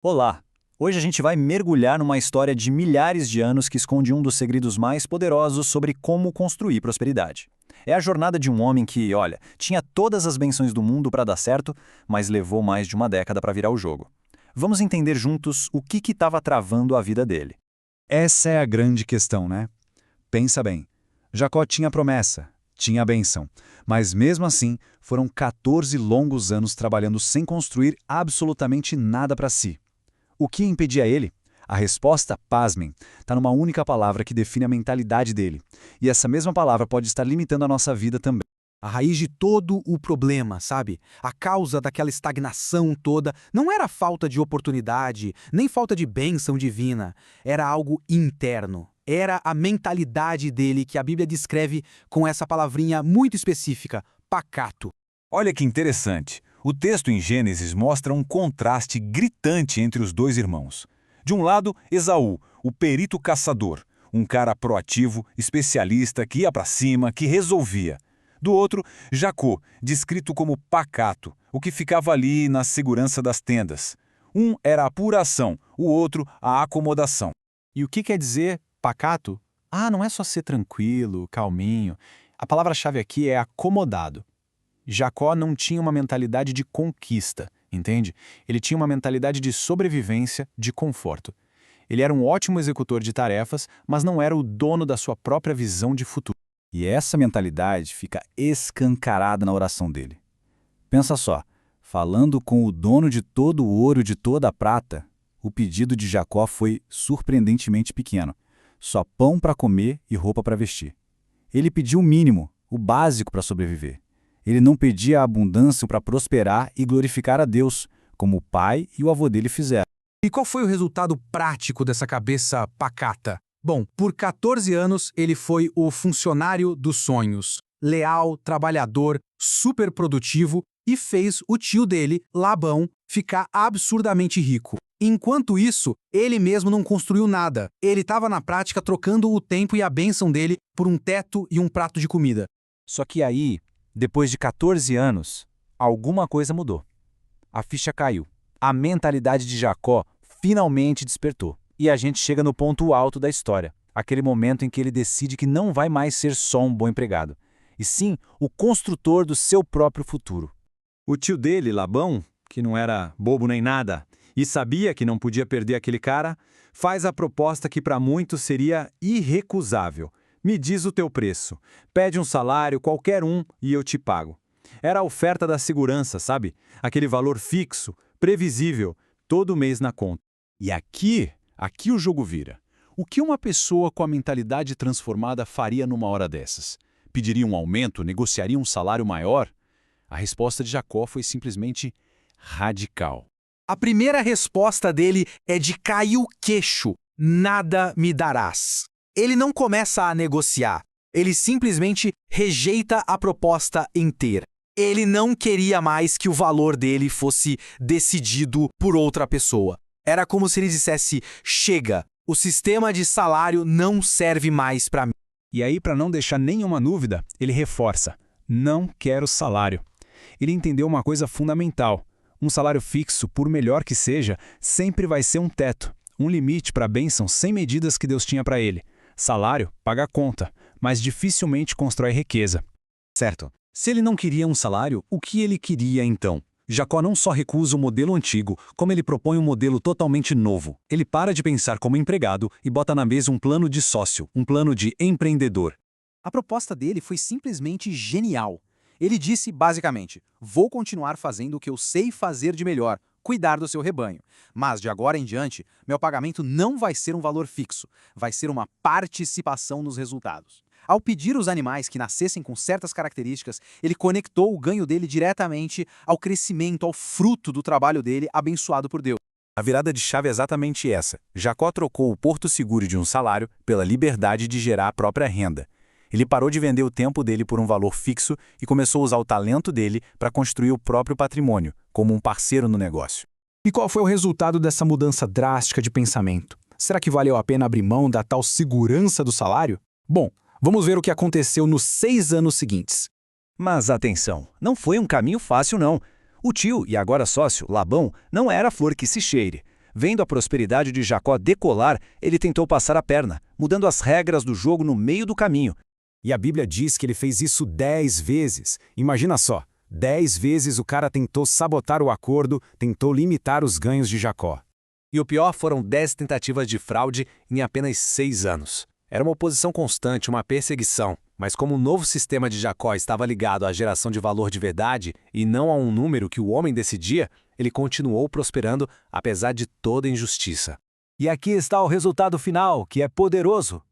Olá! Hoje a gente vai mergulhar numa história de milhares de anos que esconde um dos segredos mais poderosos sobre como construir prosperidade. É a jornada de um homem que, olha, tinha todas as bênçãos do mundo para dar certo, mas levou mais de uma década para virar o jogo. Vamos entender juntos o que estava travando a vida dele. Essa é a grande questão, né? Pensa bem. Jacó tinha a promessa, tinha a bênção, mas mesmo assim foram 14 longos anos trabalhando sem construir absolutamente nada para si. O que impedia ele? A resposta, pasmem, está numa única palavra que define a mentalidade dele. E essa mesma palavra pode estar limitando a nossa vida também. A raiz de todo o problema, sabe? A causa daquela estagnação toda não era falta de oportunidade, nem falta de bênção divina. Era algo interno. Era a mentalidade dele que a Bíblia descreve com essa palavrinha muito específica, pacato. Olha que interessante. O texto em Gênesis mostra um contraste gritante entre os dois irmãos. De um lado, Esaú, o perito caçador, um cara proativo, especialista, que ia para cima, que resolvia. Do outro, Jacó, descrito como pacato, o que ficava ali na segurança das tendas. Um era a pura ação, o outro a acomodação. E o que quer dizer pacato? Não é só ser tranquilo, calminho. A palavra-chave aqui é acomodado. Jacó não tinha uma mentalidade de conquista, entende? Ele tinha uma mentalidade de sobrevivência, de conforto. Ele era um ótimo executor de tarefas, mas não era o dono da sua própria visão de futuro. E essa mentalidade fica escancarada na oração dele. Pensa só, falando com o dono de todo o ouro e de toda a prata, o pedido de Jacó foi surpreendentemente pequeno. Só pão para comer e roupa para vestir. Ele pediu o mínimo, o básico para sobreviver. Ele não pedia a abundância para prosperar e glorificar a Deus, como o pai e o avô dele fizeram. E qual foi o resultado prático dessa cabeça pacata? Bom, por 14 anos ele foi o funcionário dos sonhos, leal, trabalhador, super produtivo e fez o tio dele, Labão, ficar absurdamente rico. Enquanto isso, ele mesmo não construiu nada. Ele estava na prática trocando o tempo e a bênção dele por um teto e um prato de comida. Só que aí, depois de 14 anos, alguma coisa mudou. A ficha caiu. A mentalidade de Jacó finalmente despertou. E a gente chega no ponto alto da história, aquele momento em que ele decide que não vai mais ser só um bom empregado, e sim o construtor do seu próprio futuro. O tio dele, Labão, que não era bobo nem nada, e sabia que não podia perder aquele cara, faz a proposta que para muitos seria irrecusável. Me diz o teu preço, pede um salário, qualquer um, e eu te pago. Era a oferta da segurança, sabe? Aquele valor fixo, previsível, todo mês na conta. E aqui o jogo vira. O que uma pessoa com a mentalidade transformada faria numa hora dessas? Pediria um aumento? Negociaria um salário maior? A resposta de Jacó foi simplesmente radical. A primeira resposta dele é de cair o queixo. Nada me darás. Ele não começa a negociar. Ele simplesmente rejeita a proposta inteira. Ele não queria mais que o valor dele fosse decidido por outra pessoa. Era como se ele dissesse, chega, o sistema de salário não serve mais para mim. E aí, para não deixar nenhuma dúvida, ele reforça, não quero salário. Ele entendeu uma coisa fundamental. Um salário fixo, por melhor que seja, sempre vai ser um teto, um limite para a bênção sem medidas que Deus tinha para ele. Salário paga a conta, mas dificilmente constrói riqueza. Certo. Se ele não queria um salário, o que ele queria então? Jacó não só recusa o modelo antigo, como ele propõe um modelo totalmente novo. Ele para de pensar como empregado e bota na mesa um plano de sócio, um plano de empreendedor. A proposta dele foi simplesmente genial. Ele disse, basicamente, vou continuar fazendo o que eu sei fazer de melhor, cuidar do seu rebanho. Mas, de agora em diante, meu pagamento não vai ser um valor fixo, vai ser uma participação nos resultados. Ao pedir os animais que nascessem com certas características, ele conectou o ganho dele diretamente ao crescimento, ao fruto do trabalho dele, abençoado por Deus. A virada de chave é exatamente essa. Jacó trocou o porto seguro de um salário pela liberdade de gerar a própria renda. Ele parou de vender o tempo dele por um valor fixo e começou a usar o talento dele para construir o próprio patrimônio, como um parceiro no negócio. E qual foi o resultado dessa mudança drástica de pensamento? Será que valeu a pena abrir mão da tal segurança do salário? Bom, vamos ver o que aconteceu nos 6 anos seguintes. Mas atenção, não foi um caminho fácil não. O tio e agora sócio, Labão, não era flor que se cheire. Vendo a prosperidade de Jacó decolar, ele tentou passar a perna, mudando as regras do jogo no meio do caminho. E a Bíblia diz que ele fez isso 10 vezes. Imagina só, 10 vezes o cara tentou sabotar o acordo, tentou limitar os ganhos de Jacó. E o pior foram 10 tentativas de fraude em apenas 6 anos. Era uma oposição constante, uma perseguição. Mas como o novo sistema de Jacó estava ligado à geração de valor de verdade e não a um número que o homem decidia, ele continuou prosperando apesar de toda injustiça. E aqui está o resultado final, que é poderoso.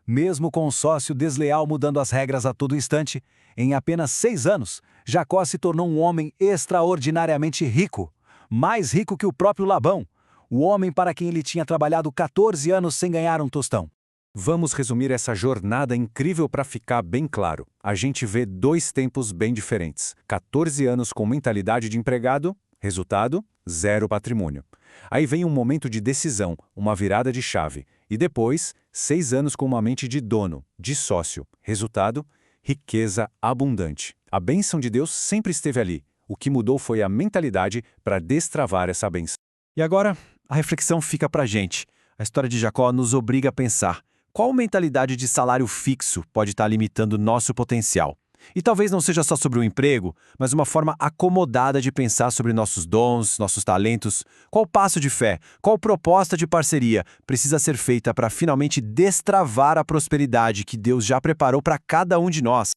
Mesmo com o sócio desleal mudando as regras a todo instante, em apenas 6 anos, Jacó se tornou um homem extraordinariamente rico, mais rico que o próprio Labão, o homem para quem ele tinha trabalhado 14 anos sem ganhar um tostão. Vamos resumir essa jornada incrível para ficar bem claro. A gente vê 2 tempos bem diferentes. 14 anos com mentalidade de empregado, resultado, 0 patrimônio. Aí vem um momento de decisão, uma virada de chave. E depois, 6 anos com uma mente de dono, de sócio. Resultado, riqueza abundante. A bênção de Deus sempre esteve ali. O que mudou foi a mentalidade para destravar essa bênção. E agora, a reflexão fica para a gente. A história de Jacó nos obriga a pensar. Qual mentalidade de salário fixo pode estar limitando nosso potencial? E talvez não seja só sobre o emprego, mas uma forma acomodada de pensar sobre nossos dons, nossos talentos. Qual passo de fé, qual proposta de parceria precisa ser feita para finalmente destravar a prosperidade que Deus já preparou para cada um de nós?